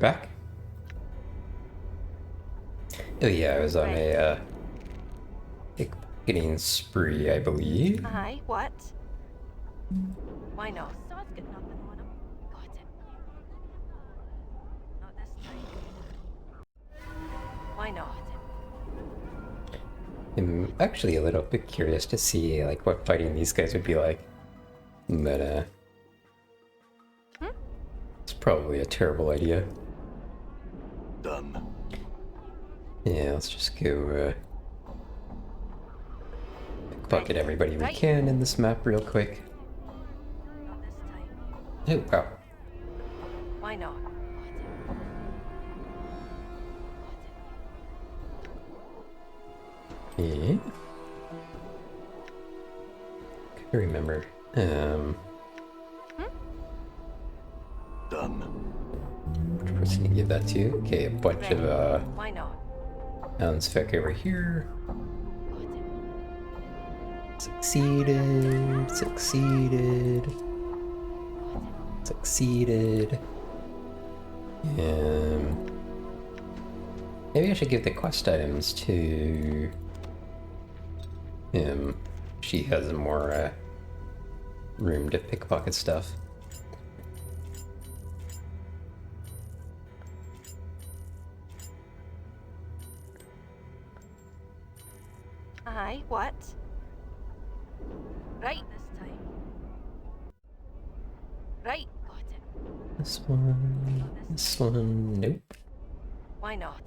back. Oh yeah, I was on a pickpocketing spree, I believe. Aye, what? Why not? Sod's got nothing on him. Got it. Not this time. Why not? I'm actually a little bit curious to see like what fighting these guys would be like. But it's probably a terrible idea. Done. Yeah, let's just go pickpocket everybody we can in this map real quick. Not this time. Oh wow. Why not? Yeah. Couldn't remember. Done. Which person to give that to? Okay, a bunch of Why not? Houndsfeck over here. Got it. Succeeded. Succeeded. Succeeded. Maybe I should give the quest items to him. She has more room to pickpocket stuff. Aye, what? Right this time. Right, got it. This one. This one. Nope. Why not?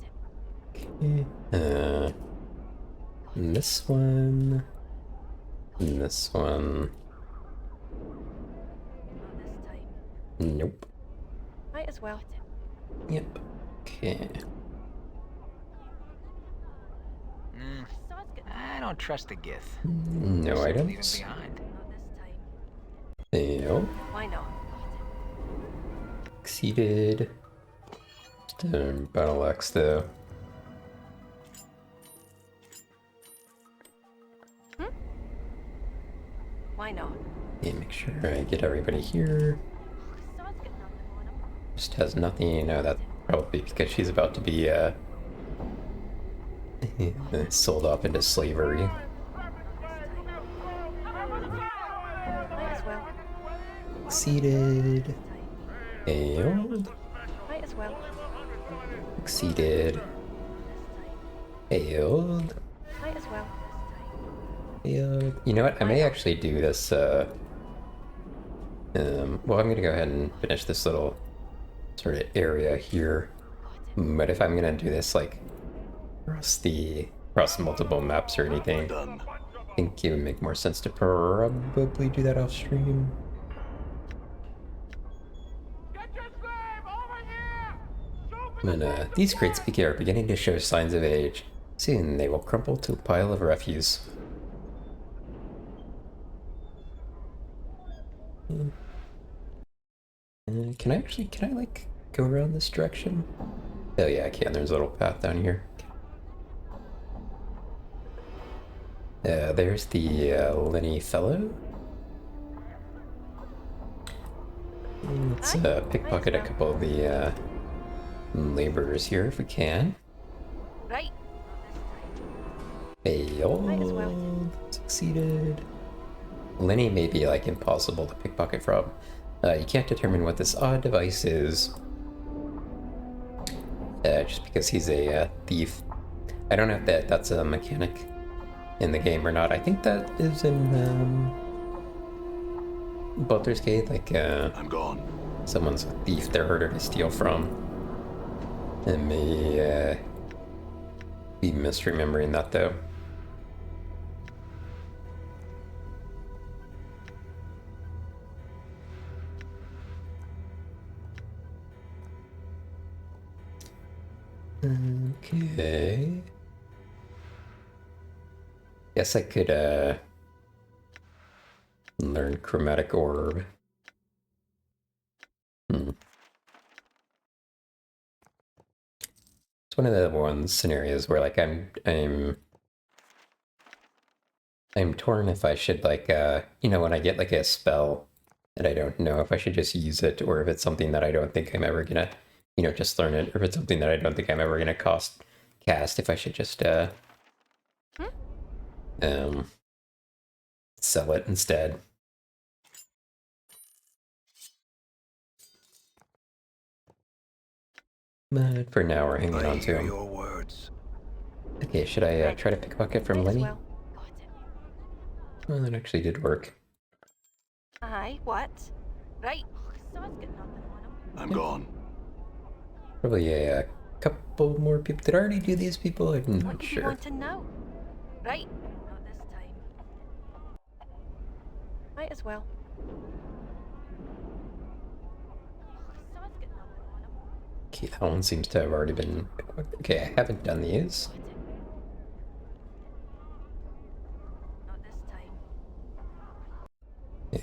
Okay. And this one. And this one. Not this time. Nope. Might as well. Yep. Okay. Sod's got I don't trust the Gith. No Leave him items. behind. not this time. No. Why not? Succeeded. Battle Axe though. Why not? Okay, make sure I get everybody here. Sod's got nothing on him. Just has nothing. No, that's probably because she's about to be sold off into slavery. Might as well. Succeeded. Failed. Might as well. Succeeded. Failed. Might as well. Failed. You know what? I may actually do this. Well, I'm gonna go ahead and finish this little sort of area here. But if I'm gonna do this like across multiple maps or anything, Done. I think it would make more sense to probably do that off stream. And these crates are beginning to show signs of age. Soon they will crumple to a pile of refuse. Can I like go around this direction? Oh yeah, I can. There's a little path down here. There's the Lenny fellow. Let's pickpocket a couple of the laborers here if we can. Right. Failed. Might as well. Succeeded. Lenny may be like impossible to pickpocket from. You can't determine what this odd device is. Just because he's a thief. I don't know if that's a mechanic in the game or not. I think that is in Baldur's Gate. Like I'm gone. someone's a thief, they're harder to steal from. I may be misremembering that though. Okay. Guess I could learn Chromatic Orb. It's one of the scenarios where like I'm torn if I should like you know, when I get like a spell that I don't know if I should just use it or if it's something that I don't think I'm ever gonna just learn it, or if it's something that I don't think I'm ever gonna cast, if I should just um sell it instead. But for now, we're hanging on to him. Your words. Okay, should I try to pick a bucket from Might as Lenny? well. Got it. Well, that actually did work. Aye, what? Right. Oh, Sod's got nothing on him. I'm gone. Probably a couple more people. Did I already do these people? I'm What not did you sure. want to know? Right. Not this time. Might as well. Oh, Sod's got nothing on him. Okay, that one seems to have already been... Okay, I haven't done these. Got it. Not this time.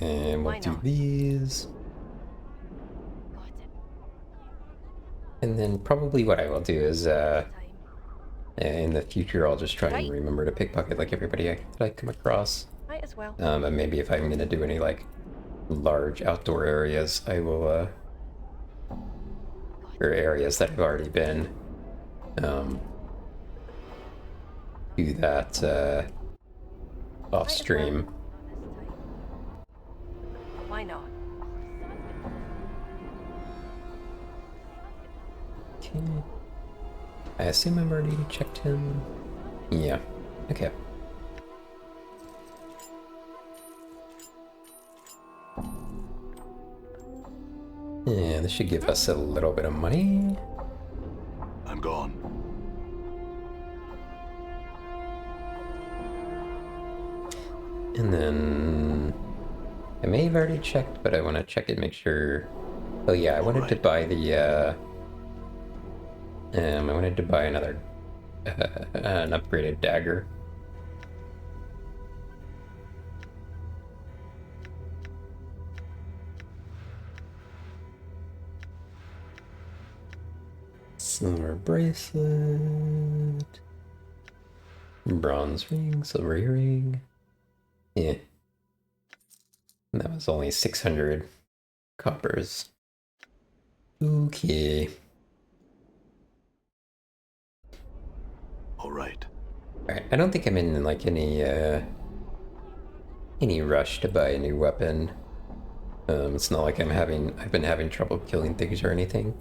And we'll Why do not? these. Got it. And then probably what I will do is, Time. in the future, I'll just try Right. and remember to pickpocket like everybody that I come across. Might as well. And maybe if I'm gonna do any like large outdoor areas, I will, or areas that have already been, do that, off stream. Not this time. Why not? Okay. I assume I've already checked him. Yeah. Okay. Yeah, this should give us a little bit of money. I'm gone. And then I may have already checked, but I want to check it, make sure. Oh yeah, I wanted to buy the I wanted to buy another an upgraded dagger. Silver bracelet. Bronze ring, silver earring. Yeah. And that was only 600 coppers. Okay. All right. Alright, I don't think I'm in like any rush to buy a new weapon. It's not like I've been having trouble killing things or anything.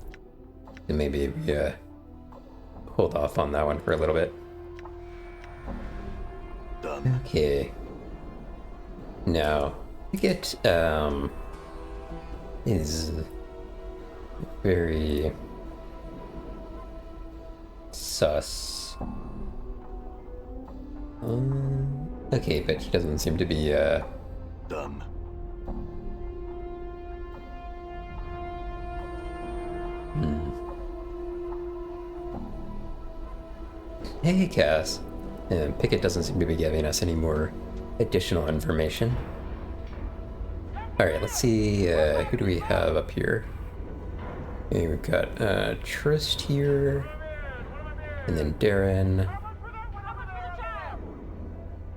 And maybe we hold off on that one for a little bit. Done. Okay. Now, we get is very sus. Okay, but he doesn't seem to be Done. Hey, Cass. Pickett doesn't seem to be giving us any more additional information. Alright, let's see, who do we have up here? Okay, we've got Trist here, and then Darren.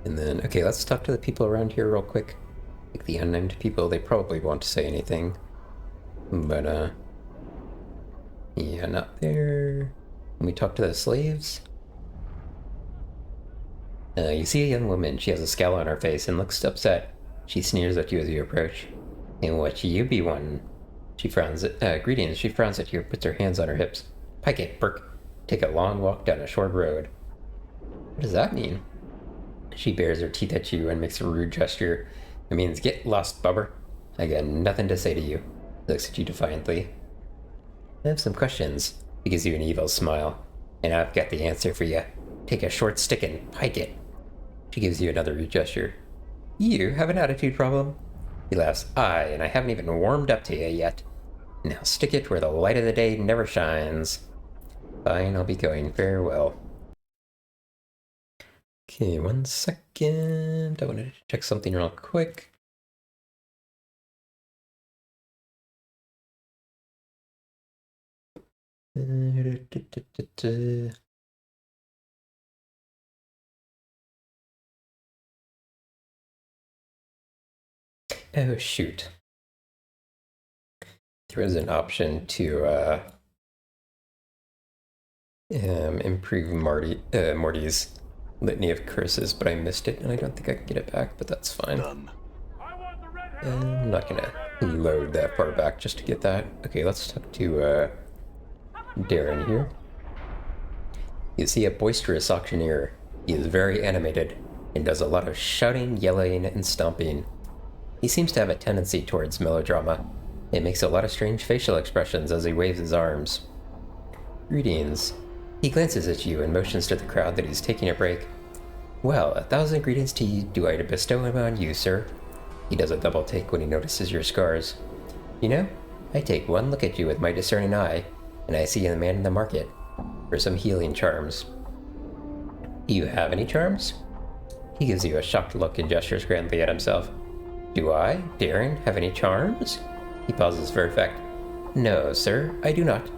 And then, okay, let's talk to the people around here real quick. Like the unnamed people, they probably won't say anything. But, yeah, not there. Can we talk to the slaves? You see a young woman. She has a scowl on her face and looks upset. She sneers at you as you approach. And what you be wanting? She frowns at, greetings. She frowns at you, puts her hands on her hips. Pike it, Burke. Take a long walk down a short road. What does that mean? She bares her teeth at you and makes a rude gesture. It means get lost, bubber. I got nothing to say to you. Looks at you defiantly. I have some questions. He gives you an evil smile. And I've got the answer for you. Take a short stick and pike it. She gives you another rude gesture. You have an attitude problem? He laughs. Aye, and I haven't even warmed up to you yet. Now stick it where the light of the day never shines. Fine, I'll be going. Farewell. Okay, 1 second. I wanted to check something real quick. Oh, shoot. There is an option to improve Morty's litany of curses, but I missed it, and I don't think I can get it back, but that's fine. Done. I'm not gonna load that far back just to get that. Okay, let's talk to Darren here. You see a boisterous auctioneer. He is very animated and does a lot of shouting, yelling, and stomping. He seems to have a tendency towards melodrama. It makes a lot of strange facial expressions as he waves his arms. Greetings. He glances at you and motions to the crowd that he's taking a break. Well, 1,000 greetings to you do I to bestow on you, sir. He does a double take when he notices your scars. You know, I take one look at you with my discerning eye, and I see a man in the market for some healing charms. Do you have any charms? He gives you a shocked look and gestures grandly at himself. Do I, Darren, have any charms? He pauses for effect. No, sir, I do not.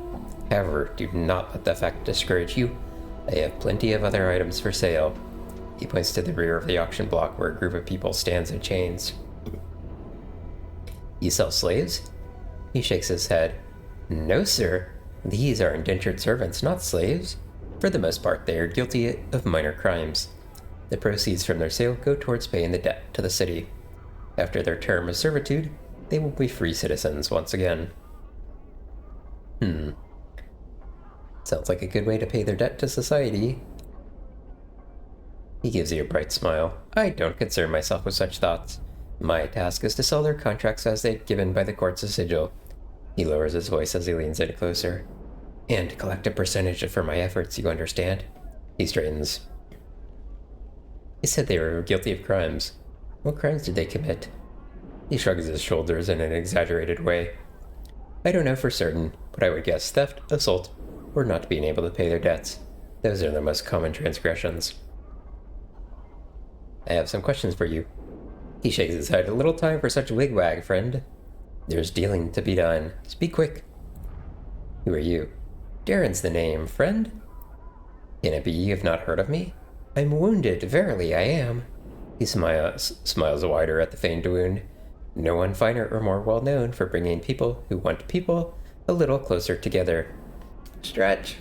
However, do not let the fact discourage you. I have plenty of other items for sale. He points to the rear of the auction block where a group of people stands in chains. You sell slaves? He shakes his head. No, sir. These are indentured servants, not slaves. For the most part, they are guilty of minor crimes. The proceeds from their sale go towards paying the debt to the city. After their term of servitude, they will be free citizens once again. Sounds like a good way to pay their debt to society. He gives you a bright smile. I don't concern myself with such thoughts. My task is to sell their contracts as they're given by the courts of sigil. He lowers his voice as he leans in closer. And to collect a percentage for my efforts, you understand? He straightens. He said they were guilty of crimes. What crimes did they commit? He shrugs his shoulders in an exaggerated way. I don't know for certain, but I would guess theft, assault, or not being able to pay their debts. Those are the most common transgressions. I have some questions for you. He shakes his head. A little time for such wigwag, friend. There's dealing to be done. Speak quick. Who are you? Darren's the name, friend. Can it be you have not heard of me? I'm wounded, verily I am. He smiles wider at the feigned wound. No one finer or more well known for bringing people who want people a little closer together. Stretch.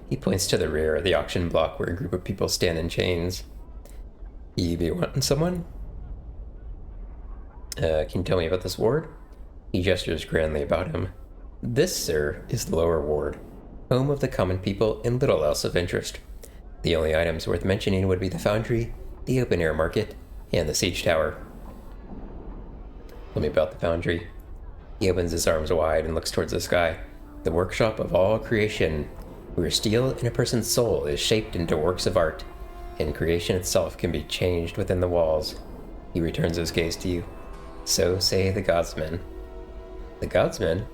He points to the rear of the auction block where a group of people stand in chains. You be wanting someone? Can you tell me about this ward? He gestures grandly about him. This, sir, is the lower ward, home of the common people and little else of interest. The only items worth mentioning would be the foundry, the open-air market, and the siege tower. Tell me about the foundry. He opens his arms wide and looks towards the sky. The workshop of all creation, where steel in a person's soul is shaped into works of art, and creation itself can be changed within the walls. He returns his gaze to you. So say the godsmen. The godsmen?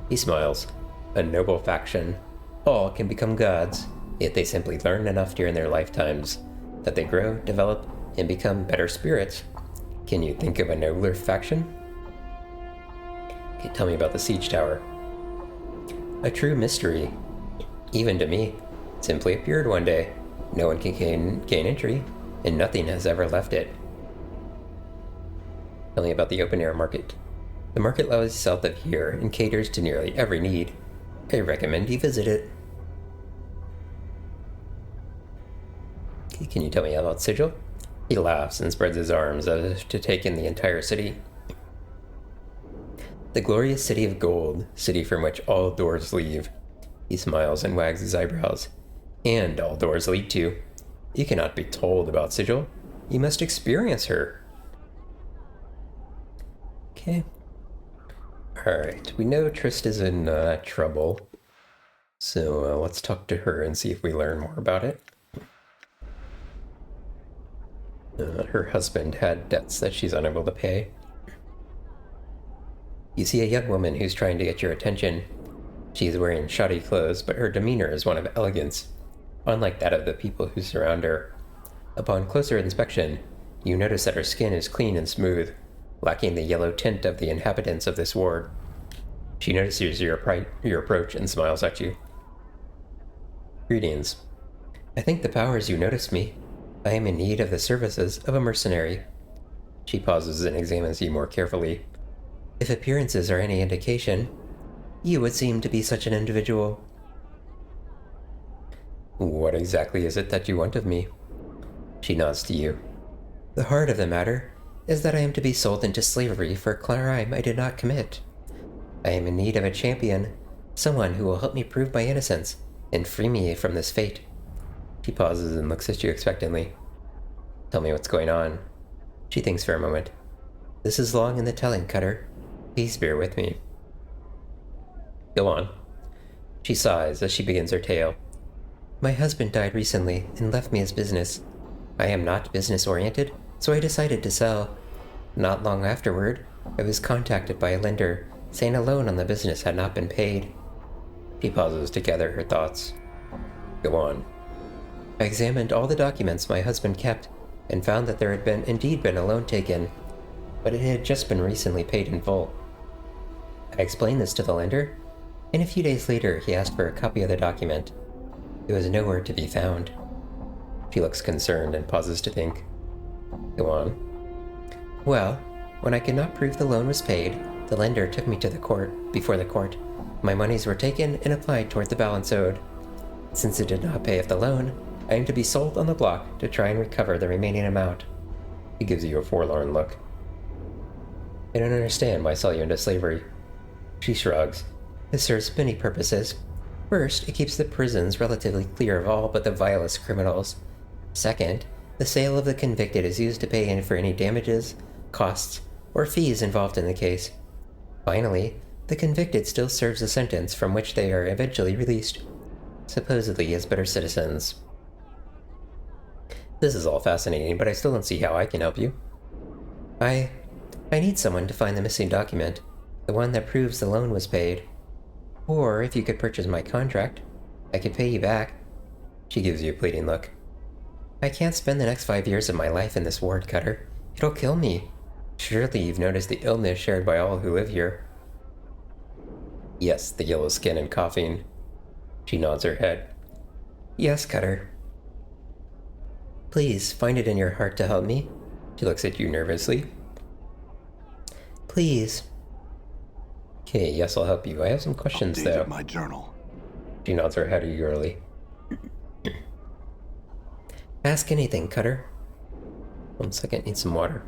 He smiles. A noble faction. All can become gods, if they simply learn enough during their lifetimes, that they grow, develop, and become better spirits. Can you think of a nobler faction? Okay, tell me about the siege tower. A true mystery. Even to me. Simply appeared one day. No one can gain entry, and nothing has ever left it. Tell me about the open-air market. The market lies south of here and caters to nearly every need. I recommend you visit it. Okay, can you tell me about Sigil? He laughs and spreads his arms as if to take in the entire city. The glorious city of gold, city from which all doors leave. He smiles and wags his eyebrows. And all doors lead to. You cannot be told about Sigil. You must experience her. Okay. Alright, we know Trist is in trouble. So let's talk to her and see if we learn more about it. Her husband had debts that she's unable to pay. You see a young woman who's trying to get your attention. She's wearing shoddy clothes, but her demeanor is one of elegance, unlike that of the people who surround her. Upon closer inspection, you notice that her skin is clean and smooth, lacking the yellow tint of the inhabitants of this ward. She notices your approach and smiles at you. Greetings. I think the powers you noticed me. I am in need of the services of a mercenary. She pauses and examines you more carefully. If appearances are any indication, you would seem to be such an individual. What exactly is it that you want of me? She nods to you. The heart of the matter is that I am to be sold into slavery for a crime I did not commit. I am in need of a champion, someone who will help me prove my innocence and free me from this fate. She pauses and looks at you expectantly. Tell me what's going on. She thinks for a moment. This is long in the telling, Cutter. Please bear with me. Go on. She sighs as she begins her tale. My husband died recently and left me his business. I am not business-oriented, so I decided to sell. Not long afterward, I was contacted by a lender, saying a loan on the business had not been paid. She pauses to gather her thoughts. Go on. I examined all the documents my husband kept, and found that there had indeed been a loan taken, but it had just been recently paid in full. I explained this to the lender, and a few days later he asked for a copy of the document. It was nowhere to be found. She looks concerned and pauses to think. Go on. Well, when I could not prove the loan was paid, the lender took me to before the court. My monies were taken and applied toward the balance owed. Since it did not pay off the loan, I am to be sold on the block to try and recover the remaining amount. He gives you a forlorn look. I don't understand why I sell you into slavery. She shrugs. This serves many purposes. First, it keeps the prisons relatively clear of all but the vilest criminals. Second, the sale of the convicted is used to pay in for any damages, costs, or fees involved in the case. Finally, the convicted still serves a sentence from which they are eventually released, supposedly as better citizens. This is all fascinating, but I still don't see how I can help you. I need someone to find the missing document, the one that proves the loan was paid. Or if you could purchase my contract, I could pay you back. She gives you a pleading look. I can't spend the next 5 years of my life in this ward, Cutter. It'll kill me. Surely you've noticed the illness shared by all who live here. Yes, the yellow skin and coughing. She nods her head. Yes, Cutter. Please, find it in your heart to help me. She looks at you nervously. Please. Okay, yes, I'll help you. I have some questions, Update though. of my journal. She nods her head eagerly. Ask anything, Cutter. 1 second, need some water.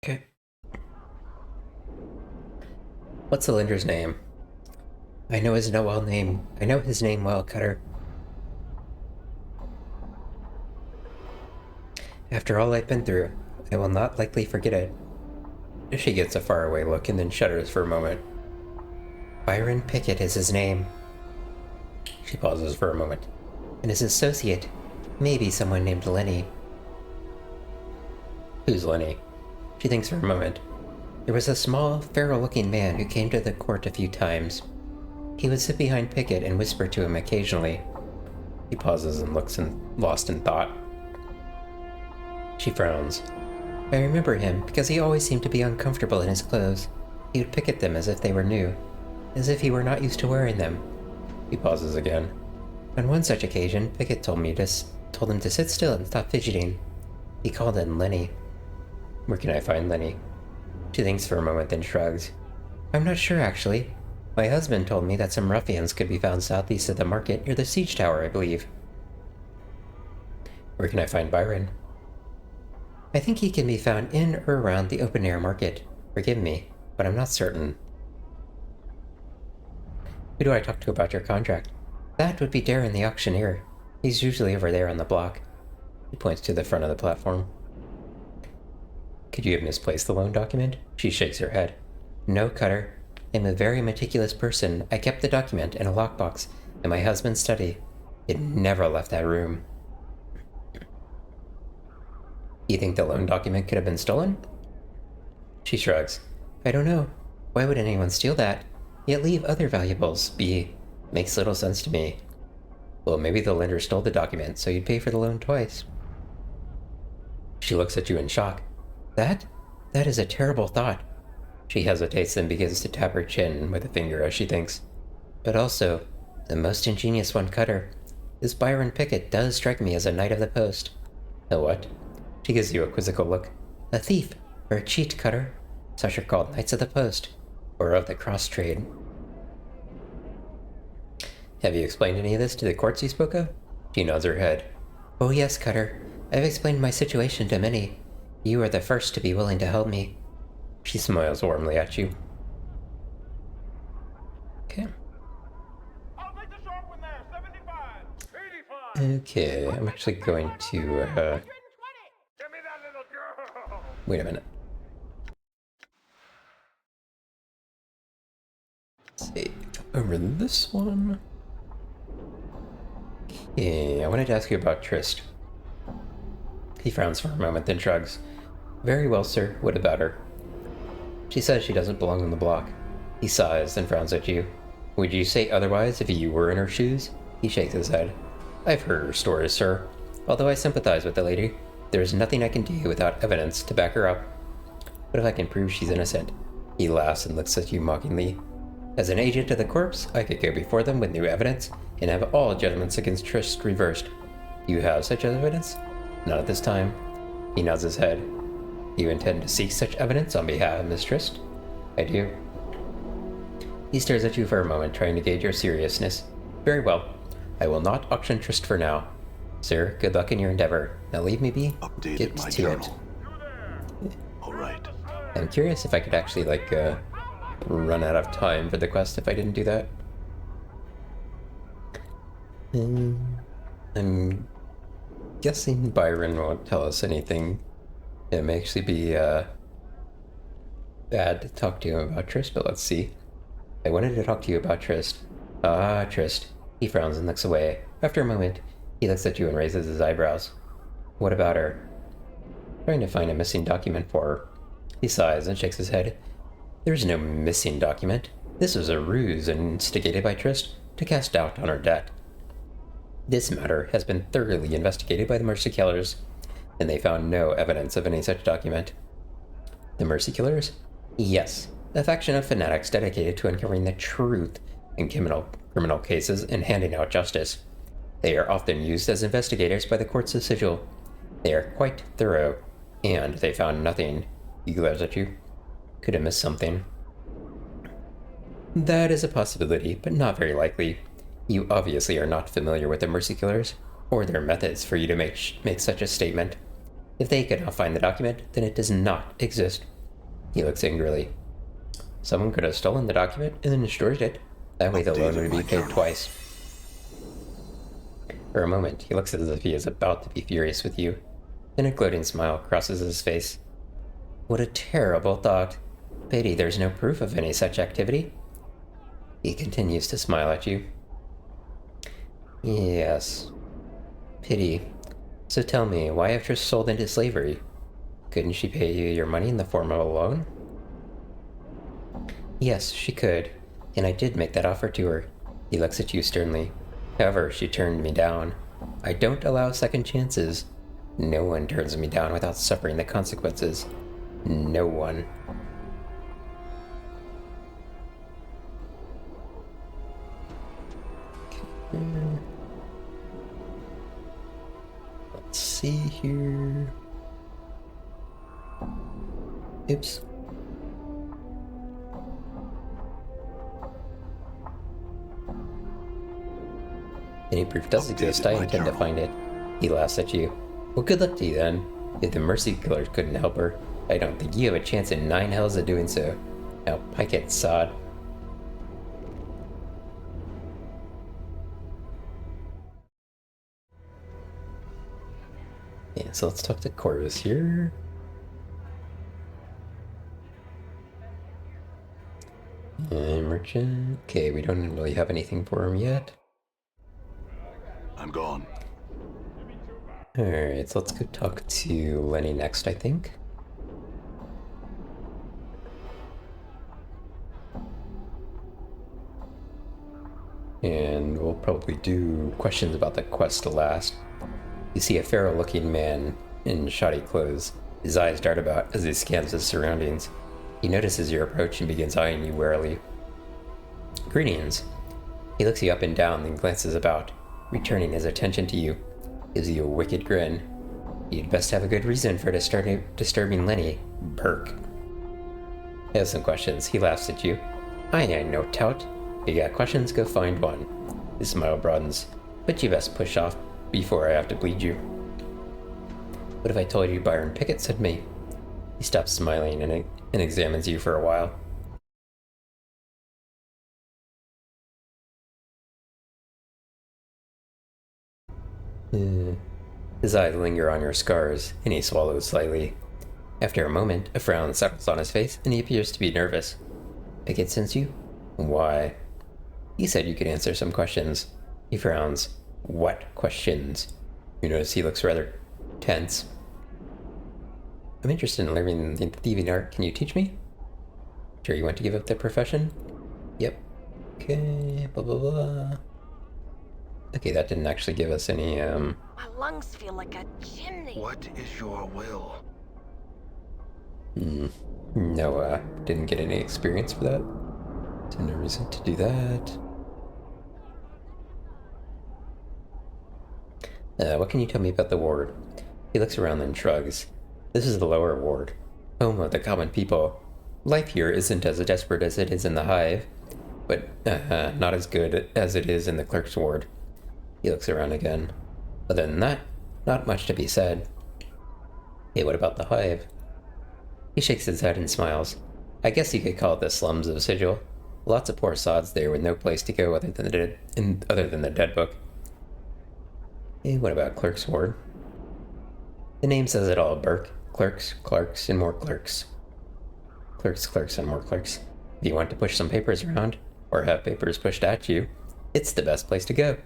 Okay. What's the lender's name? I know his name well, Cutter. After all I've been through, I will not likely forget it. She gets a faraway look and then shudders for a moment. Byron Pickett is his name. She pauses for a moment. And his associate, maybe someone named Lenny. Who's Lenny? She thinks for a moment. There was a small, feral-looking man who came to the court a few times. He would sit behind Pickett and whisper to him occasionally. He pauses and looks lost in thought. She frowns. I remember him because he always seemed to be uncomfortable in his clothes. He would pick at them as if they were new, as if he were not used to wearing them. He pauses again. On one such occasion, Pickett told him to sit still and stop fidgeting. He called him Lenny. Where can I find Lenny? She thinks for a moment, then shrugs. I'm not sure, actually. My husband told me that some ruffians could be found southeast of the market near the siege tower, I believe. Where can I find Byron? I think he can be found in or around the open-air market. Forgive me, but I'm not certain. Who do I talk to about your contract? That would be Darren the auctioneer. He's usually over there on the block. He points to the front of the platform. Could you have misplaced the loan document? She shakes her head. No, Cutter. I'm a very meticulous person. I kept the document in a lockbox in my husband's study. It never left that room. You think the loan document could have been stolen? She shrugs. I don't know. Why would anyone steal that? Yet leave other valuables be. Makes little sense to me. Well, maybe the lender stole the document, so you'd pay for the loan twice. She looks at you in shock. That? That is a terrible thought. She hesitates and begins to tap her chin with a finger as she thinks. But also, the most ingenious one, Cutter. This Byron Pickett does strike me as a knight of the post. A what? She gives you a quizzical look. A thief, or a cheat, Cutter. Such are called knights of the post, or of the cross trade. Have you explained any of this to the courts you spoke of? She nods her head. Oh yes, Cutter. I've explained my situation to many. You are the first to be willing to help me. She smiles warmly at you. Okay. I'll take the sharp one there. 75. 85. Okay, I'm actually going to, Give me that little girl. wait a minute. Save over this one. Okay, I wanted to ask you about Trist. He frowns for a moment, then shrugs. Very well, sir. What about her? She says she doesn't belong on the block. He sighs, then frowns at you. Would you say otherwise if you were in her shoes? He shakes his head. I've heard her stories, sir. Although I sympathize with the lady, there is nothing I can do without evidence to back her up. What if I can prove she's innocent? He laughs and looks at you mockingly. As an agent of the corpse, I could go before them with new evidence and have all judgments against Trist reversed. You have such evidence? Not at this time. He nods his head. You intend to seek such evidence on behalf of Miss Trist? I do. He stares at you for a moment, trying to gauge your seriousness. Very well. I will not auction Trist for now. Sir, good luck in your endeavor. Now leave me be. Updated Get my to journal. it. All right. I'm curious if I could actually, run out of time for the quest if I didn't do that. I'm guessing Byron won't tell us anything. It may actually be bad to talk to him about Trist, but let's see. I wanted to talk to you about Trist. Ah, Trist. He frowns and looks away. After a moment, he looks at you and raises his eyebrows. What about her? Trying to find a missing document for her. He sighs and shakes his head. There is no missing document. This was a ruse instigated by Trist to cast doubt on her debt. This matter has been thoroughly investigated by the Mercy Killers, and they found no evidence of any such document. The Mercy Killers? Yes, a faction of fanatics dedicated to uncovering the truth in criminal cases and handing out justice. They are often used as investigators by the courts of sigil. They are quite thorough, and they found nothing. He glares at you. Could have missed something. That is a possibility, but not very likely. You obviously are not familiar with the Mercy Killers, or their methods for you to make such a statement. If they could not find the document, then it does not exist. He looks angrily. Someone could have stolen the document and then destroyed it. That way the loan would be paid twice. For a moment, he looks as if he is about to be furious with you. Then a gloating smile crosses his face. What a terrible thought. Pity there's no proof of any such activity. He continues to smile at you. Yes. Pity. So tell me, why have Trish sold into slavery? Couldn't she pay you your money in the form of a loan? Yes, she could, and I did make that offer to her. He looks at you sternly. However, she turned me down. I don't allow second chances. No one turns me down without suffering the consequences. No one. Okay. Let's see here. Oops. Any proof does exist, I intend to find it. He laughs at you. Well, good luck to you then. If the Mercy Killers couldn't help her, I don't think you have a chance in 9 hells of doing so. Now, pike it, sod. Yeah, so let's talk to Corvus here. Merchant. Okay, we don't really have anything for him yet. I'm gone. Alright, so let's go talk to Lenny next, I think. And we'll probably do questions about the quest last. You see a feral-looking man in shoddy clothes. His eyes dart about as he scans his surroundings. He notices your approach and begins eyeing you warily. Greetings. He looks you up and down, then glances about, returning his attention to you. Gives you a wicked grin. You'd best have a good reason for disturbing Lenny, Burke. He has some questions. He laughs at you. I ain't no tout. If you got questions, go find one. His smile broadens. But you best push off before I have to bleed you. What if I told you Byron Pickett sent me? He stops smiling and examines you for a while. His eyes linger on your scars, and he swallows slightly. After a moment, a frown settles on his face, and he appears to be nervous. Pickett sends you? Why? He said you could answer some questions. He frowns. What questions? You notice he looks rather tense. I'm interested in learning the thieving art. Can you teach me? Sure you want to give up the profession? Yep. Okay, blah blah blah. Okay, that didn't actually give us any, My lungs feel like a chimney. What is your will? No, didn't get any experience for that. So no reason to do that. What can you tell me about the ward? He looks around and shrugs. This is the lower ward, home of the common people. Life here isn't as desperate as it is in the hive, but not as good as it is in the clerk's ward. He looks around again. Other than that, not much to be said. Hey, what about the hive? He shakes his head and smiles. I guess you could call it the slums of Sigil. Lots of poor sods there with no place to go other than the dead book. Hey, what about clerk's ward? The name says it all, Burke. Clerks, clerks, and more clerks. Clerks, clerks, and more clerks. If you want to push some papers around, or have papers pushed at you, it's the best place to go.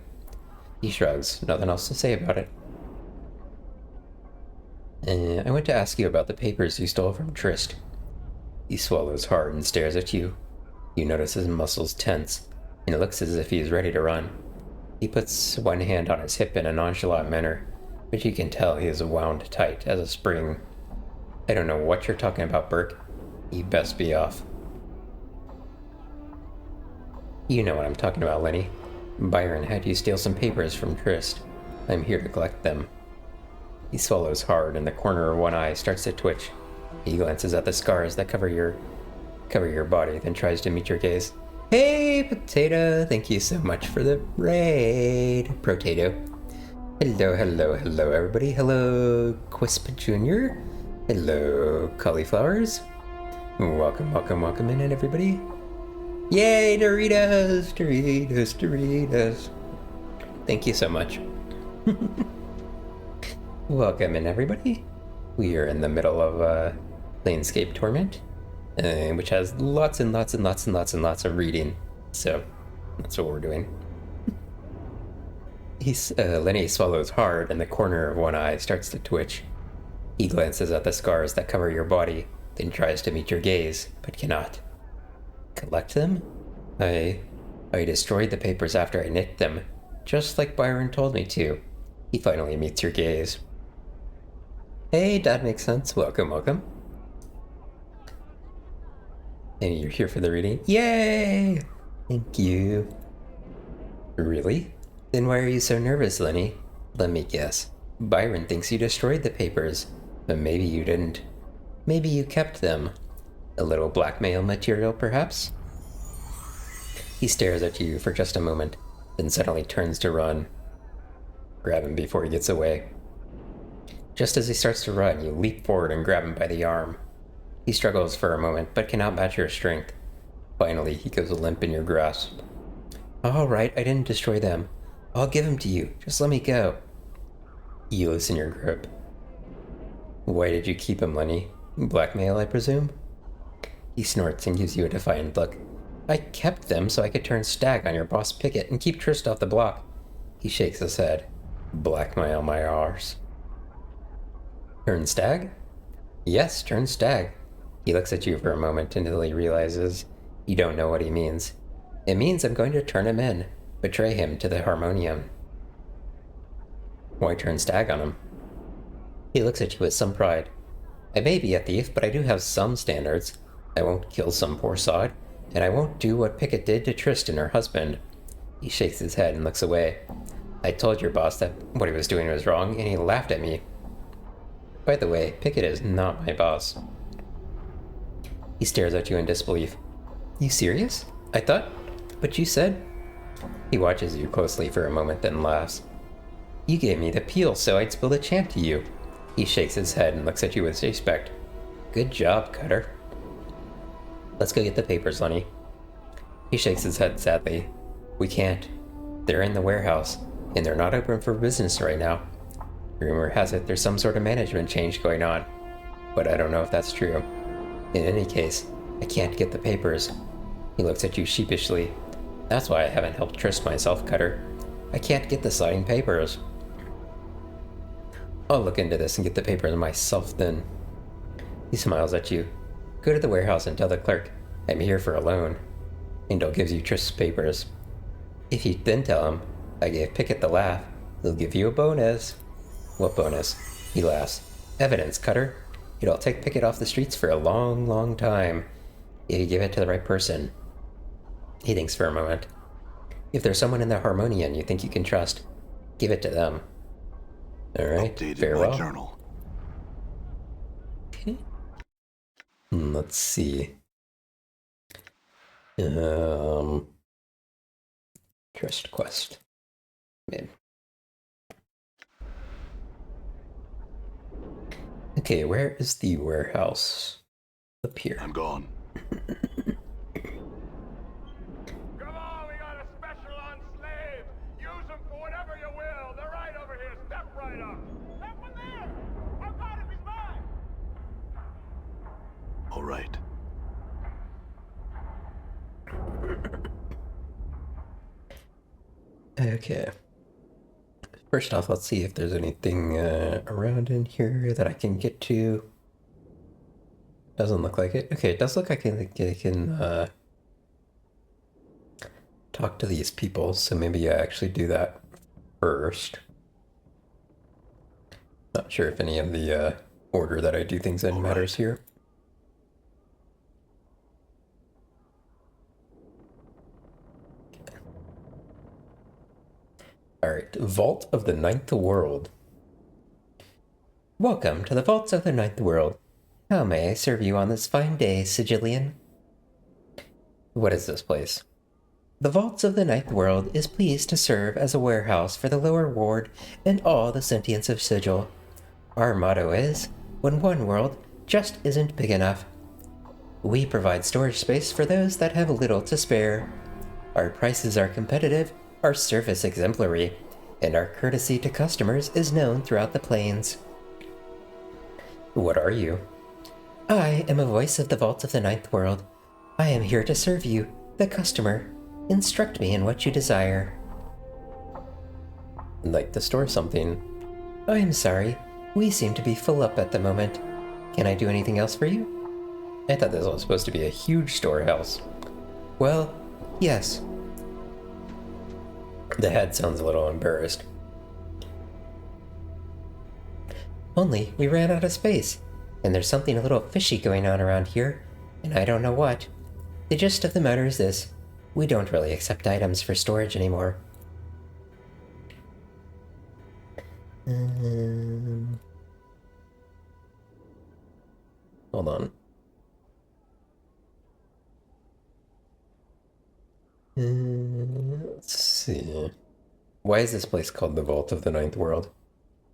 He shrugs, nothing else to say about it. I want to ask you about the papers you stole from Trist. He swallows hard and stares at you. You notice his muscles tense, and it looks as if he is ready to run. He puts one hand on his hip in a nonchalant manner, but you can tell he is wound tight as a spring. I don't know what you're talking about, Burke. You best be off. You know what I'm talking about, Lenny. Byron had you steal some papers from Trist. I'm here to collect them. He swallows hard, and the corner of one eye starts to twitch. He glances at the scars that cover your body, then tries to meet your gaze. Hey, Potato! Thank you so much for the raid, Potato. Hello, hello, hello, everybody. Hello, Quisp Jr. Hello, Cauliflowers. Welcome, welcome, welcome in, everybody. Yay, Doritos, Doritos, Doritos. Thank you so much. Welcome in, everybody. We are in the middle of Planescape Torment, which has lots and lots and lots and lots and lots of reading. So that's what we're doing. Lenny swallows hard, and the corner of one eye starts to twitch. He glances at the scars that cover your body, then tries to meet your gaze, but cannot. Collect them? I destroyed the papers after I nicked them, just like Byron told me to. He finally meets your gaze. Hey, that makes sense. Welcome, welcome. And you're here for the reading? Yay! Thank you. Really? Then why are you so nervous, Lenny? Let me guess. Byron thinks you destroyed the papers, but maybe you didn't. Maybe you kept them. A little blackmail material, perhaps? He stares at you for just a moment, then suddenly turns to run. Grab him before he gets away. Just as he starts to run, you leap forward and grab him by the arm. He struggles for a moment, but cannot match your strength. Finally, he goes limp in your grasp. All right, I didn't destroy them. I'll give them to you. Just let me go. You loosen your grip. Why did you keep him, Lenny? Blackmail, I presume? He snorts and gives you a defiant look. I kept them so I could turn stag on your boss Pickett and keep Trist off the block. He shakes his head. Blackmail my arse. Turn stag? Yes, turn stag. He looks at you for a moment until he realizes you don't know what he means. It means I'm going to turn him in, betray him to the Harmonium. Why turn stag on him? He looks at you with some pride. I may be a thief, but I do have some standards. I won't kill some poor sod, and I won't do what Pickett did to Tristan, her husband. He shakes his head and looks away. I told your boss that what he was doing was wrong, and he laughed at me. By the way, Pickett is not my boss. He stares at you in disbelief. You serious? I thought... But you said... He watches you closely for a moment, then laughs. You gave me the peel so I'd spill the champ to you. He shakes his head and looks at you with respect. Good job, Cutter. Let's go get the papers, Lenny. He shakes his head sadly. We can't. They're in the warehouse, and they're not open for business right now. Rumor has it there's some sort of management change going on, but I don't know if that's true. In any case, I can't get the papers. He looks at you sheepishly. That's why I haven't helped Trist myself, Cutter. I can't get the signed papers. I'll look into this and get the papers myself then. He smiles at you. Go to the warehouse and tell the clerk I'm here for a loan. Angel gives you Trist's papers. If you then tell him I gave Pickett the laugh, he'll give you a bonus. What bonus? He laughs. Evidence, Cutter. It'll take Pickett off the streets for a long, long time. If you give it to the right person. He thinks for a moment. If there's someone in the Harmonian you think you can trust, give it to them. Alright, Updated farewell. my journal. Okay. Let's see. Trust quest. Mid. Okay, where is the warehouse? Up here. I'm gone. Come on, we got a special on slaves. Use them for whatever you will. They're right over here. Step right up. That one there. I've got him. He's mine. All right. Okay. First off, let's see if there's anything around in here that I can get to. Doesn't look like it. Okay, it does look like I can talk to these people, so maybe I actually do that first. Not sure if any of the order that I do things in matters here. Alright, Vault of the Ninth World. Welcome to the Vaults of the Ninth World. How may I serve you on this fine day, Sigillian? What is this place? The Vaults of the Ninth World is pleased to serve as a warehouse for the lower ward and all the sentients of Sigil. Our motto is, when one world just isn't big enough. We provide storage space for those that have little to spare. Our prices are competitive, our service exemplary, and our courtesy to customers is known throughout the plains. What are you? I am a voice of the Vault of the Ninth World. I am here to serve you, the customer. Instruct me in what you desire. I'd like to store something. I am sorry. We seem to be full up at the moment. Can I do anything else for you? I thought this was supposed to be a huge storehouse. Well, yes. The head sounds a little embarrassed. Only we ran out of space, and there's something a little fishy going on around here, and I don't know what. The gist of the matter is this. We don't really accept items for storage anymore. Hold on. Let's see. Why is this place called the Vault of the Ninth World?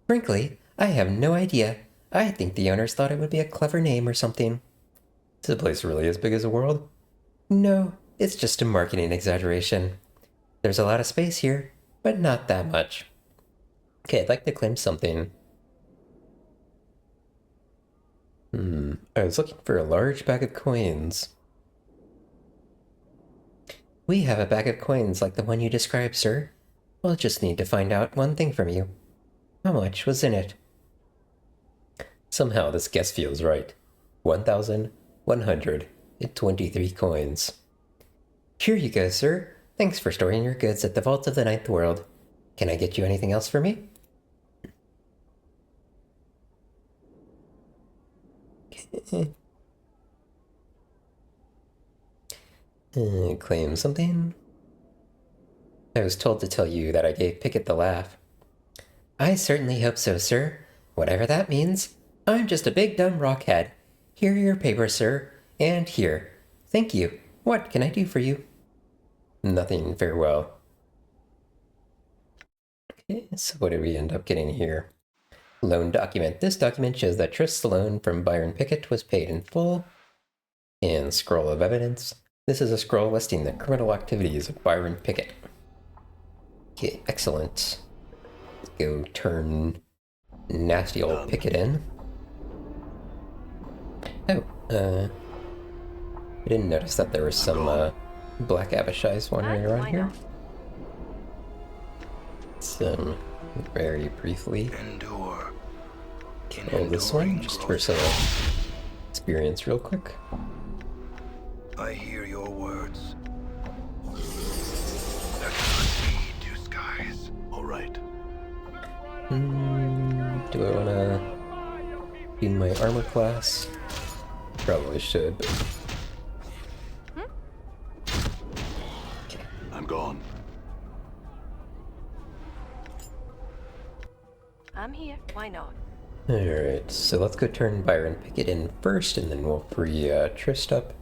Frankly, I have no idea. I think the owners thought it would be a clever name or something. Is the place really as big as a world? No, it's just a marketing exaggeration. There's a lot of space here, but not that much. Okay, I'd like to claim something. I was looking for a large bag of coins. We have a bag of coins like the one you described, sir. We'll just need to find out one thing from you. How much was in it? Somehow this guess feels right. 1,123 coins. Here you go, sir. Thanks for storing your goods at the vaults of the Ninth World. Can I get you anything else for me? Okay. Claim something? I was told to tell you that I gave Pickett the laugh. I certainly hope so, sir. Whatever that means. I'm just a big dumb rockhead. Here are your papers, sir. And here. Thank you. What can I do for you? Nothing, farewell. Okay, so what did we end up getting here? Loan document. This document shows that Trist's loan from Byron Pickett was paid in full. And scroll of evidence. This is a scroll listing the criminal activities of Byron Pickett. Okay, excellent. Let's go turn nasty old Pickett in. Oh, I didn't notice that there was some black Abishais wandering around here. So, very briefly. Endure. Oh, this one, just for some experience real quick. I hear your words. There cannot be two skies. All right. Do I want to do my armor class? Probably should, but... I'm gone. I'm here. Why not? Alright, so let's go turn Byron Pickett in first, and then we'll free Trist up.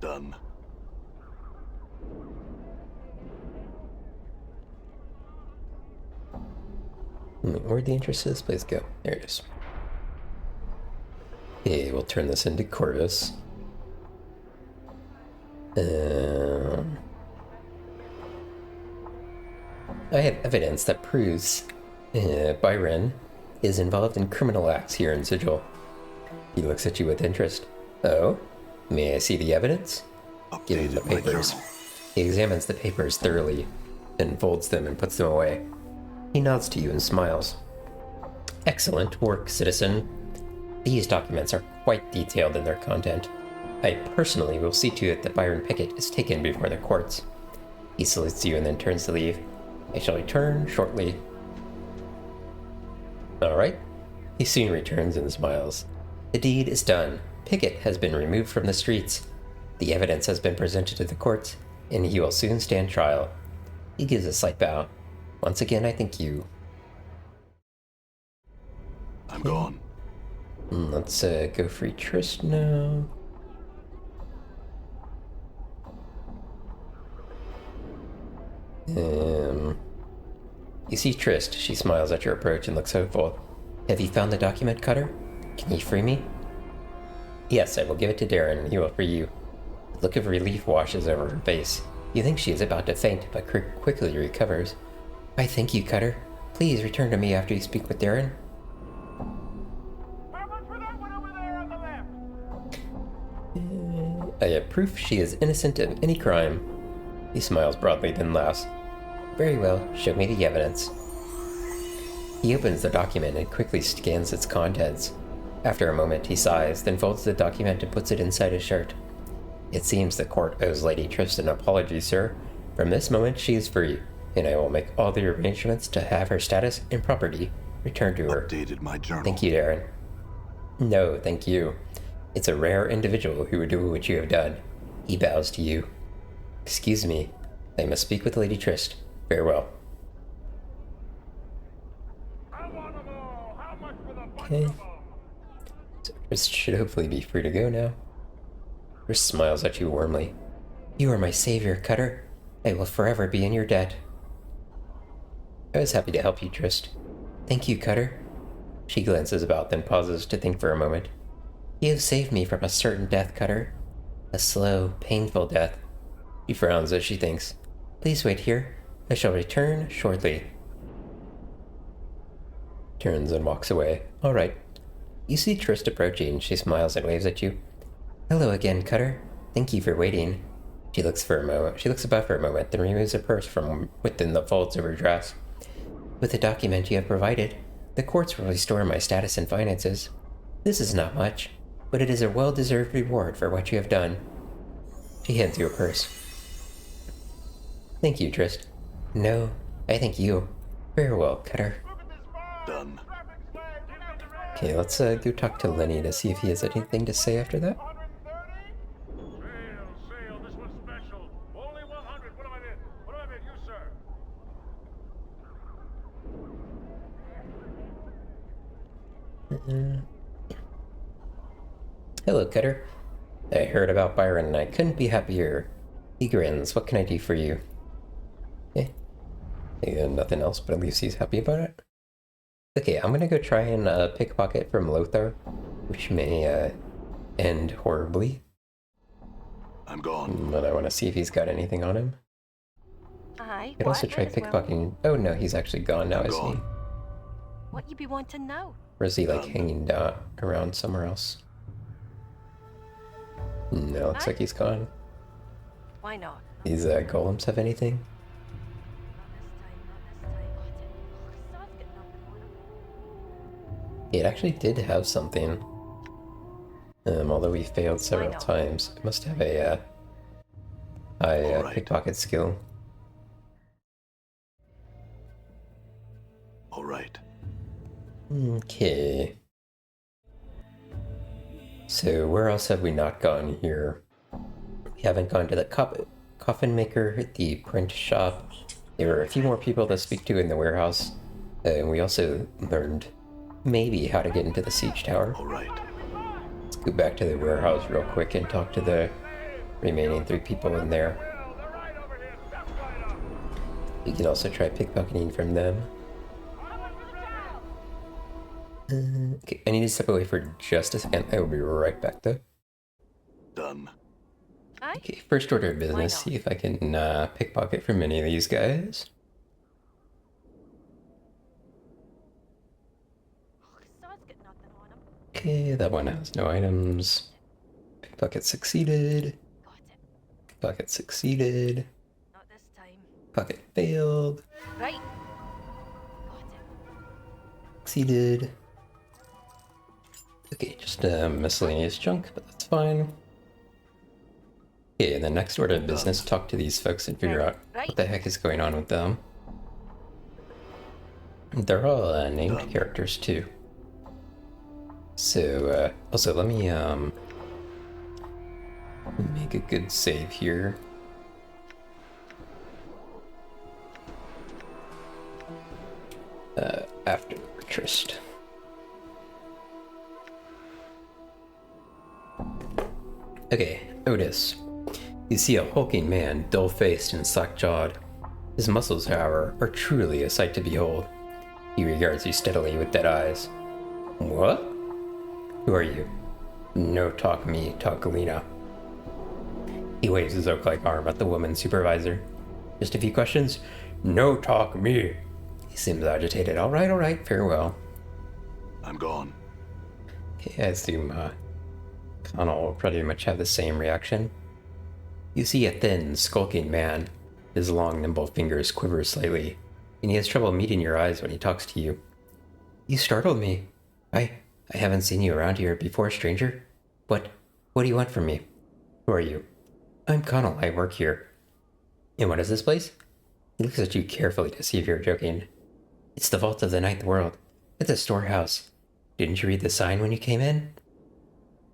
Done. Where'd the interest of this place go? There it is. Okay, we'll turn this into Corvus. I have evidence that proves Byron is involved in criminal acts here in Sigil. He looks at you with interest. Oh? May I see the evidence? Give him the Updated my papers. journal. He examines the papers thoroughly, then folds them and puts them away. He nods to you and smiles. Excellent work, citizen. These documents are quite detailed in their content. I personally will see to it that Byron Pickett is taken before the courts. He salutes you and then turns to leave. I shall return shortly. Alright. He soon returns and smiles. The deed is done. Pickett has been removed from the streets. The evidence has been presented to the courts, and he will soon stand trial. He gives a slight bow. Once again, I thank you. I'm gone. Let's go free Trist now. You see Trist. She smiles at your approach and looks hopeful. Have you found the document, Cutter? Can you free me? Yes, I will give it to Darren, and he will free you. A look of relief washes over her face. You think she is about to faint, but quickly recovers. I thank you, Cutter. Please return to me after you speak with Darren. How much for that one over there on the left? I have proof she is innocent of any crime. He smiles broadly, then laughs. Very well, show me the evidence. He opens the document and quickly scans its contents. After a moment, he sighs, then folds the document and puts it inside his shirt. It seems the court owes Lady Trist an apology, sir. From this moment, she is free, and I will make all the arrangements to have her status and property returned to her. Updated my journal. Thank you, Darren. No, thank you. It's a rare individual who would do what you have done. He bows to you. Excuse me. I must speak with Lady Trist. Farewell. I want them all. How much for the bunch Okay. of them? So Trist should hopefully be free to go now. Trist smiles at you warmly. You are my savior, Cutter. I will forever be in your debt. I was happy to help you, Trist. Thank you, Cutter. She glances about, then pauses to think for a moment. You have saved me from a certain death, Cutter. A slow, painful death. She frowns as she thinks. Please wait here. I shall return shortly. Turns and walks away. All right. You see Trist approaching. She smiles and waves at you. Hello again, Cutter. Thank you for waiting. She looks about for a moment, then removes a purse from within the folds of her dress. With the document you have provided, the courts will restore my status and finances. This is not much, but it is a well-deserved reward for what you have done. She hands you a purse. Thank you, Trist. No, I thank you. Very well, Cutter. Done. Okay, let's go talk to Lenny to see if he has anything to say after that. 130? Sale, this one's special. Only 100. What am I bid? What am I bid? You, sir. Hello, Cutter. I heard about Byron and I couldn't be happier. He grins. What can I do for you? Nothing else, but at least he's happy about it. Okay, I'm gonna go try and pickpocket from Lothar, which may end horribly. I'm gone. But I want to see if he's got anything on him. Aye. I could also what? try Might as well. pickpocketing. Oh no, he's actually gone now, I'm I see. gone. What you be wanting now? Or is he like hanging down around somewhere else? No, looks like he's gone. Why not? These golems have anything? Not this time, not this time. God's got nothing on him. It actually did have something. Although we failed several not? times. It must have a high Alright. pickpocket skill. All right. Okay. So where else have we not gone here? We haven't gone to the coffin maker, the print shop. There were a few more people to speak to in the warehouse. And we also learned maybe how to get into the siege tower. All right. Let's go back to the warehouse real quick and talk to the remaining 3 people in there. Well, they're right over here. Step right up. You can also try pickpocketing from them. Okay, I need to step away for just a second. I will be right back though. Done. Aye. Okay, first order of business, not? see if I can pickpocket from any of these guys. God's got nothing on him. Okay, that one has no items. Pickpocket succeeded. Got it. Pickpocket succeeded. Not this time. Pocket failed. Right. Got it. Succeeded. Okay, just miscellaneous junk, but that's fine. Okay, and the next order of business, talk to these folks and figure out what the heck is going on with them. They're all named characters too. So, also let me make a good save here. After Trist. Okay, Otis. You see a hulking man, dull-faced and slack-jawed. His muscles, however, are truly a sight to behold. He regards you steadily with dead eyes. What? Who are you? No talk me, talk Lena. He waves his oak-like arm at the woman supervisor. Just a few questions? No talk me. He seems agitated. All right, farewell. I'm gone. Okay, I assume Connell will pretty much have the same reaction. You see a thin, skulking man. His long, nimble fingers quiver slightly, and he has trouble meeting your eyes when he talks to you. You startled me. I haven't seen you around here before, stranger. What do you want from me? Who are you? I'm Connell. I work here. And what is this place? He looks at you carefully to see if you're joking. It's the Vault of the Ninth World. It's a storehouse. Didn't you read the sign when you came in?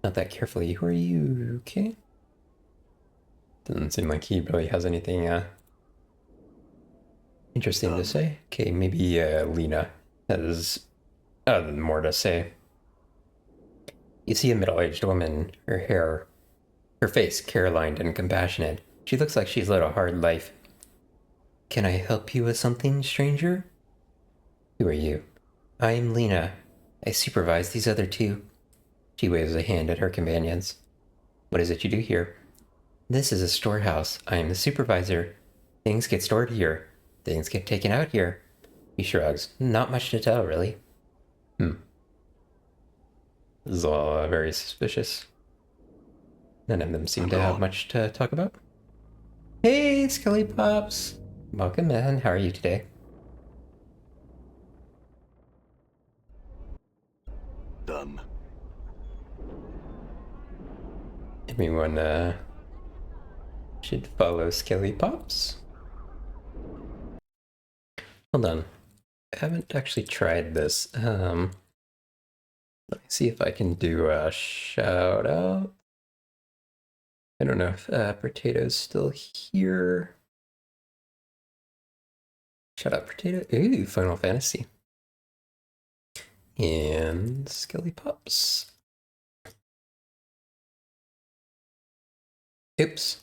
Not that carefully. Who are you? Okay. Doesn't seem like he really has anything interesting to say. Okay, maybe Lena has more to say. You see a middle-aged woman, her face care-lined and compassionate. She looks like she's led a hard life. Can I help you with something, stranger? Who are you? I'm Lena. I supervise these other 2. She waves a hand at her companions. What is it you do here? This is a storehouse. I am the supervisor. Things get stored here. Things get taken out here. He shrugs. Not much to tell, really. This is all very suspicious. None of them seem to have much to talk about. Hey, Skelly Pops! Welcome in. How are you today? Done. Everyone, should follow Skelly Pops. Hold on. I haven't actually tried this. Let me see if I can do a shout out. I don't know if Potato's still here. Shout out Potato. Ooh, Final Fantasy. And Skelly Pops. Oops.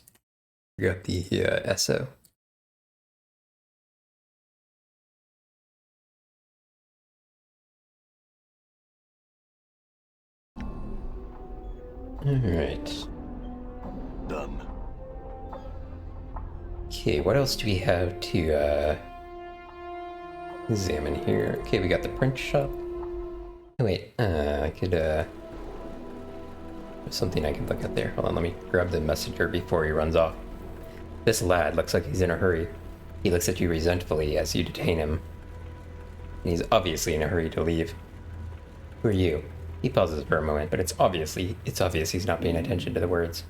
Forgot the SO. Alright. Done. Okay, what else do we have to examine here? Okay, we got the print shop. Oh wait, I could there's something I can look at there. Hold on, let me grab the messenger before he runs off. This lad looks like he's in a hurry. He looks at you resentfully as you detain him. And he's obviously in a hurry to leave. Who are you? He pauses for a moment, but it's obvious he's not paying attention to the words.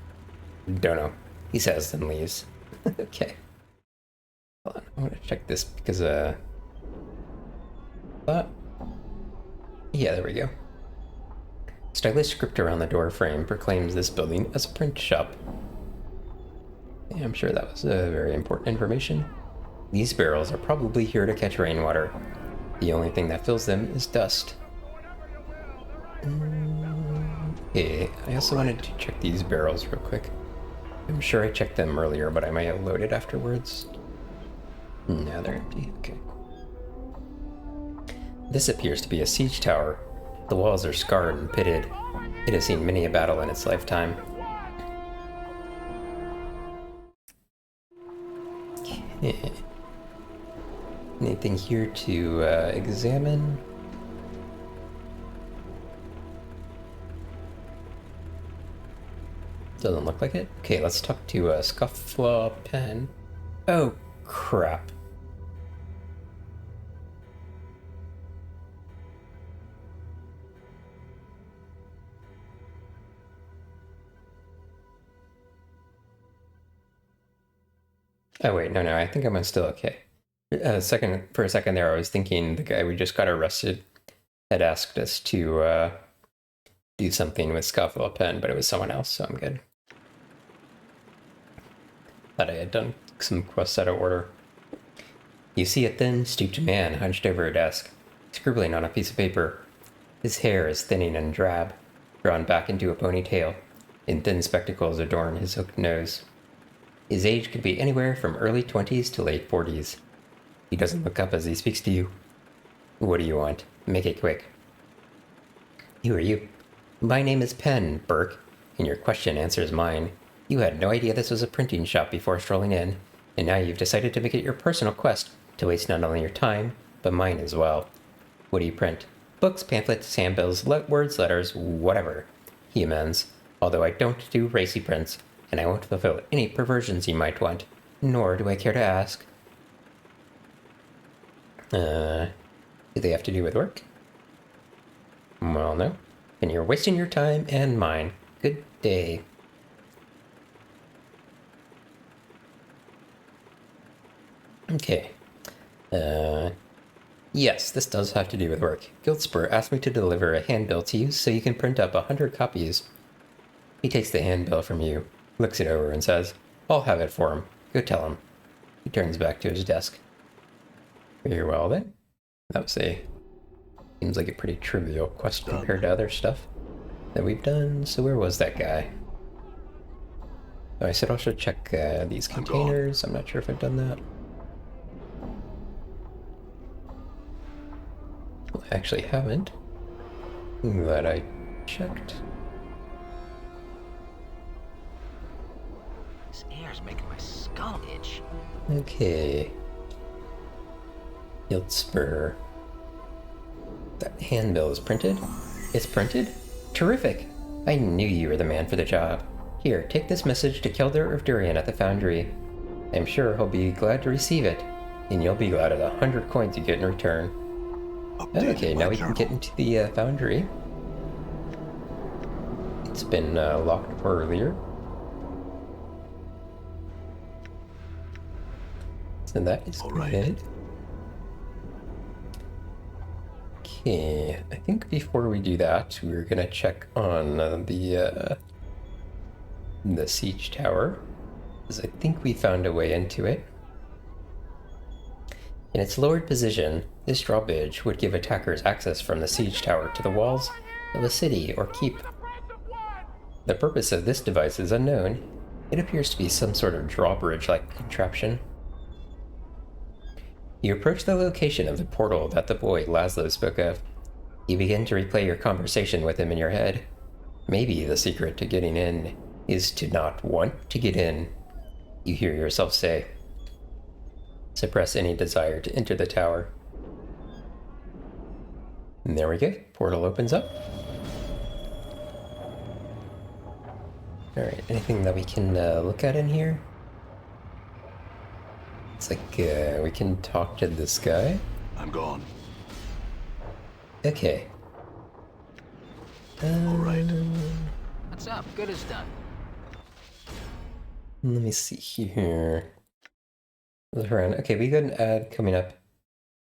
Don't know, he says, then leaves. Okay. Hold on, I want to check this because, yeah, there we go. Stylish script around the door frame proclaims this building as a print shop. Yeah, I'm sure that was very important information. These barrels are probably here to catch rainwater. The only thing that fills them is dust. Okay, I also wanted to check these barrels real quick. I'm sure I checked them earlier, but I might have loaded afterwards. No, they're empty. Okay. This appears to be a siege tower. The walls are scarred and pitted. It has seen many a battle in its lifetime. Okay. Anything here to examine? Doesn't look like it. Okay, let's talk to Scufflaw Pen. Oh, crap. Oh wait, no, I think I'm still okay. For a second there, I was thinking the guy we just got arrested had asked us to do something with Scufflaw Pen, but it was someone else, so I'm good. Thought I had done some quests out of order. You see a thin, stooped man hunched over a desk, scribbling on a piece of paper. His hair is thinning and drab, drawn back into a ponytail, and thin spectacles adorn his hooked nose. His age could be anywhere from early 20s to late 40s. He doesn't look up as he speaks to you. What do you want? Make it quick. Who are you? My name is Penn, Burke, and your question answers mine. You had no idea this was a printing shop before strolling in, and now you've decided to make it your personal quest to waste not only your time, but mine as well. What do you print? Books, pamphlets, handbills, words, letters, whatever. He amends, although I don't do racy prints, and I won't fulfill any perversions you might want, nor do I care to ask. Do they have to do with work? Well, no. And you're wasting your time and mine. Good day. Okay. Yes, this does have to do with work. Guildspur asked me to deliver a handbill to you so you can print up 100 copies. He takes the handbill from you, looks it over, and says, I'll have it for him. Go tell him. He turns back to his desk. Very well, then. That was seems like a pretty trivial quest compared to other stuff that we've done. So where was that guy? Oh, I said I should check these containers. I'm not sure if I've done that. Well, I actually haven't. Glad I checked. This air's making my skull itch. Okay. Guildspur. That handbill is printed? It's printed? Terrific! I knew you were the man for the job. Here, take this message to Kelder of Durian at the Foundry. I'm sure he'll be glad to receive it, and you'll be glad of the 100 coins you get in return. Updated Okay, my now we can journal. get into the foundry. It's been locked earlier. So that is All right. good. Okay, I think before we do that, we're gonna check on the siege tower, because I think we found a way into it. In its lowered position, this drawbridge would give attackers access from the siege tower to the walls of a city or keep. The purpose of this device is unknown. It appears to be some sort of drawbridge-like contraption. You approach the location of the portal that the boy Laszlo spoke of. You begin to replay your conversation with him in your head. Maybe the secret to getting in is to not want to get in, you hear yourself say. Suppress any desire to enter the tower. And there we go. Portal opens up. Alright, anything that we can look at in here? It's like we can talk to this guy. I'm gone. Okay. All right. What's up? Good as done. Let me see here. Okay, we got an ad coming up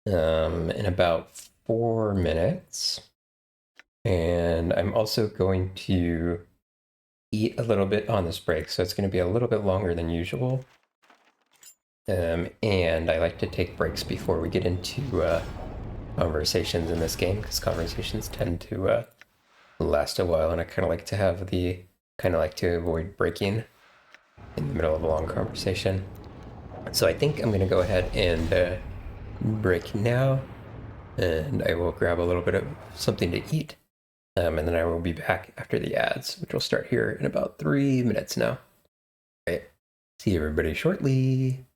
in about 4 minutes. And I'm also going to eat a little bit on this break, so it's going to be a little bit longer than usual. And I like to take breaks before we get into conversations in this game, because conversations tend to last a while, and I kind of like to avoid breaking in the middle of a long conversation. So I think I'm going to go ahead and break now, and I will grab a little bit of something to eat, and then I will be back after the ads, which will start here in about 3 minutes now. All right. See everybody shortly.